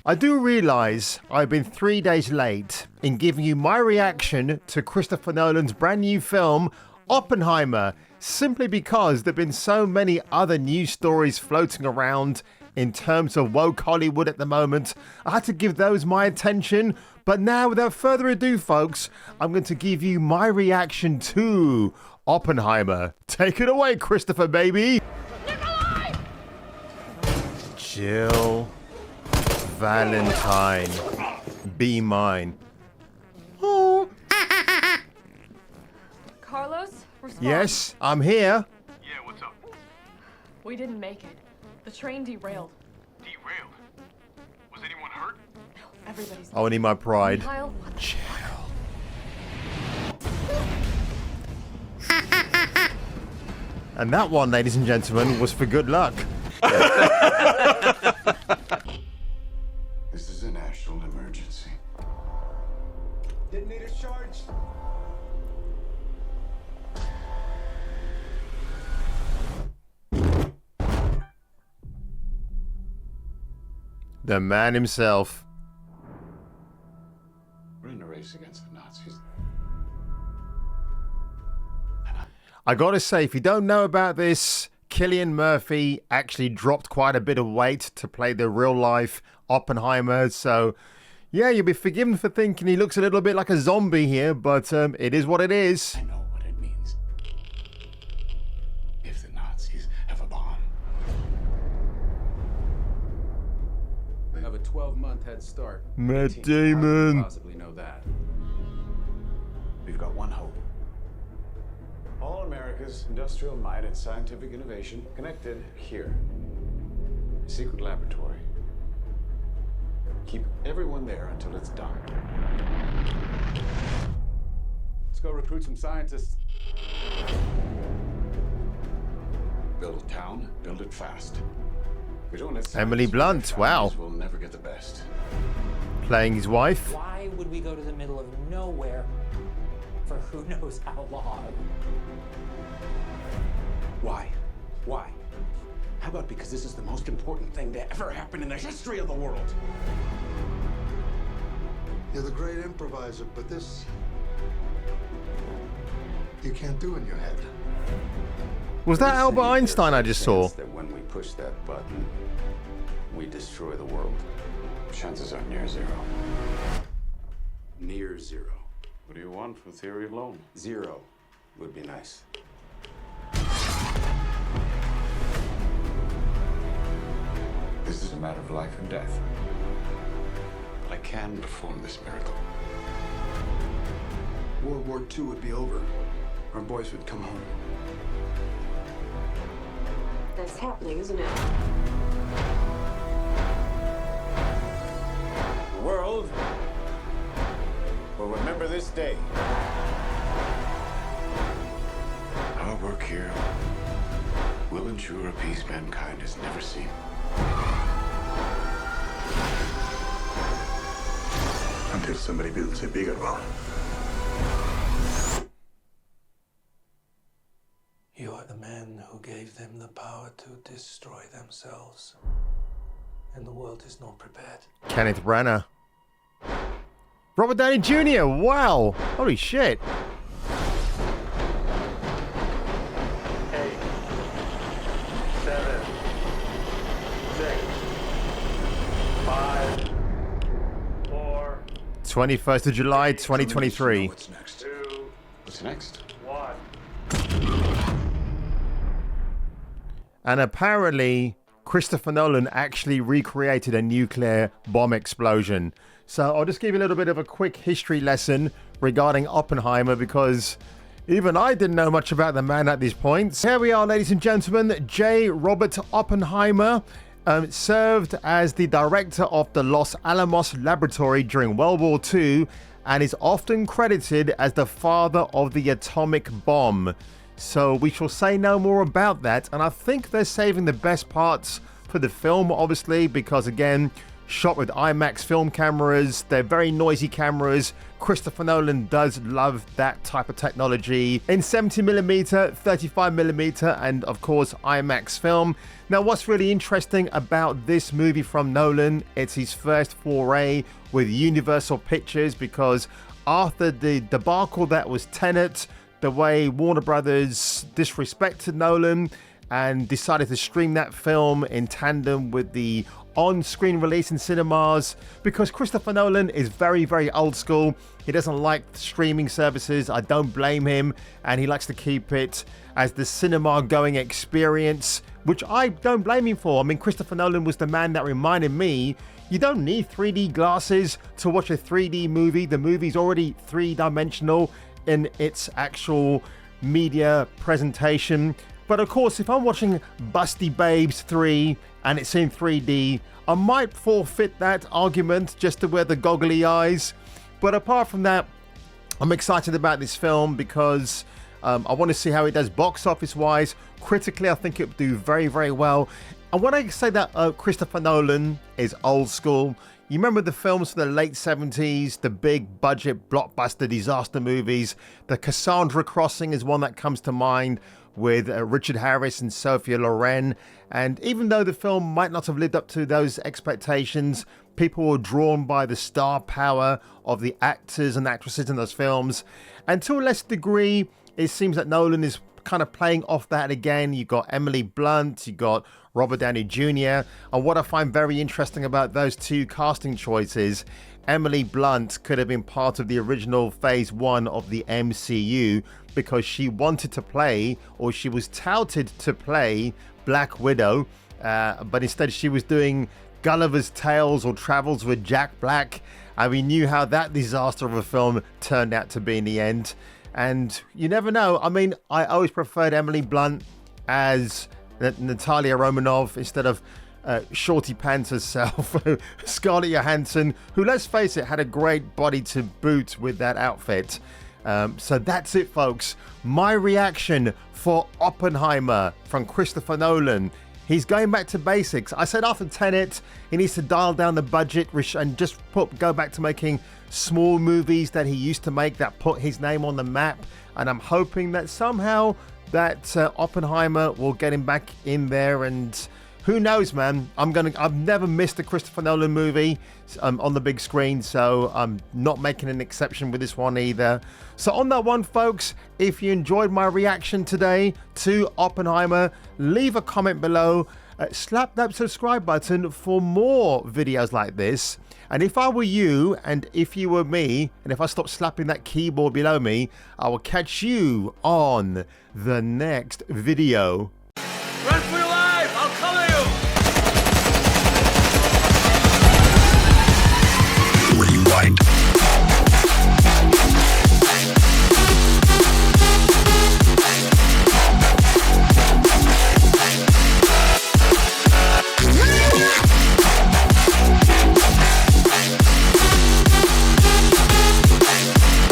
I do realize I've been 3 days late in giving you my reaction to Christopher Nolan's brand new film, Oppenheimer, simply because there have been so many other news stories floating around in terms of woke Hollywood at the moment. I had to give those my attention. But now, without further ado, folks, I'm going to give you my reaction to Oppenheimer. Take it away, Christopher, baby. Nikolai! Jill Valentine, be mine. Oh. Carlos, respond. Yes, I'm here. Yeah, what's up? We didn't make it. The train derailed. Derailed? Was anyone hurt? No, everybody's... Only my pride. Kyle, what the... Jill. And that one, ladies and gentlemen, was for good luck. This is a national emergency. Detonator charged. The man himself. We're in a race against the Nazis. I gotta say, if you don't know about this, Cillian Murphy actually dropped quite a bit of weight to play the real-life Oppenheimer, so yeah, you'll be forgiven for thinking he looks a little bit like a zombie here, but it is what it is. I know what it means. If the Nazis have a bomb. They have a 12-month head start. Matt 18. Damon. How do you possibly know that? We've got one hope. All America's industrial might and scientific innovation connected here. A secret laboratory. Keep everyone there until it's done. Let's go recruit some scientists. Build a town, build it fast. We don't let Emily scientists Blunt, with their wow. families. We'll never get the best. Playing his wife. Why would we go to the middle of nowhere for who knows how long? Why? Why? How about because this is the most important thing to ever happen in the history of the world? You're the great improviser, but this you can't do in your head. Was that Albert Einstein I just saw? That when we push that button, we destroy the world. Chances are near zero. Near zero. What do you want for theory alone? Zero would be nice. This is a matter of life and death. But I can perform this miracle. World War II would be over. Our boys would come home. That's happening, isn't it? The world will remember this day. Our work here will ensure a peace mankind has never seen. Until somebody builds a bigger one. You are the man who gave them the power to destroy themselves. And the world is not prepared. Kenneth Branagh. Robert Downey Jr. Wow. Holy shit. 8, 7, 6, 5, 4, 21st of July, 2023. What's next? 2, What's next? 1. And apparently, Christopher Nolan actually recreated a nuclear bomb explosion. So I'll just give you a little bit of a quick history lesson regarding Oppenheimer, because even I didn't know much about the man at this point. Here we are, ladies and gentlemen. J. Robert Oppenheimer served as the director of the Los Alamos Laboratory during World War II and is often credited as the father of the atomic bomb. So we shall say no more about that, and I think they're saving the best parts for the film, obviously, because again, shot with IMAX film cameras. They're very noisy cameras. Christopher Nolan does love that type of technology in 70mm, 35mm, and of course IMAX film. Now, what's really interesting about this movie from Nolan, it's his first foray with Universal Pictures, because after the debacle that was Tenet, the way Warner Brothers disrespected Nolan and decided to stream that film in tandem with the on-screen release in cinemas, because Christopher Nolan is very, very old school. He doesn't like streaming services. I don't blame him, and he likes to keep it as the cinema-going experience, which I don't blame him for. I mean, Christopher Nolan was the man that reminded me, you don't need 3D glasses to watch a 3D movie. The movie's already three-dimensional in its actual media presentation. But of course, if I'm watching Busty Babes 3 and it's in 3D, I might forfeit that argument just to wear the goggly eyes. But apart from that, I'm excited about this film because I want to see how it does box office wise. Critically, I think it'll do very, very well. And when I say that Christopher Nolan is old school, you remember the films from the late 70s, the big budget blockbuster disaster movies. The Cassandra Crossing is one that comes to mind, with Richard Harris and Sophia Loren. And even though the film might not have lived up to those expectations, people were drawn by the star power of the actors and actresses in those films. And to a less degree, it seems that Nolan is kind of playing off that again. You got Emily Blunt, you got Robert Downey Jr. And what I find very interesting about those two casting choices, Emily Blunt could have been part of the original phase 1 of the MCU because she wanted to play, or she was touted to play, Black Widow, but instead she was doing Gulliver's Tales or Travels with Jack Black, and we knew how that disaster of a film turned out to be in the end. And you never know. I mean, I always preferred Emily Blunt as Natalia Romanoff instead of Shorty Pants herself, Scarlett Johansson, who, let's face it, had a great body to boot with that outfit. So that's it, folks. My reaction for Oppenheimer from Christopher Nolan. He's going back to basics. I said after Tenet, he needs to dial down the budget and just go back to making small movies that he used to make that put his name on the map. And I'm hoping that somehow that Oppenheimer will get him back in there. And who knows, man? I've never missed a Christopher Nolan movie on the big screen, so I'm not making an exception with this one either. So on that one, folks, if you enjoyed my reaction today to Oppenheimer, leave a comment below. Slap that subscribe button for more videos like this. And if I were you, and if you were me, and if I stopped slapping that keyboard below me, I will catch you on the next video. Run for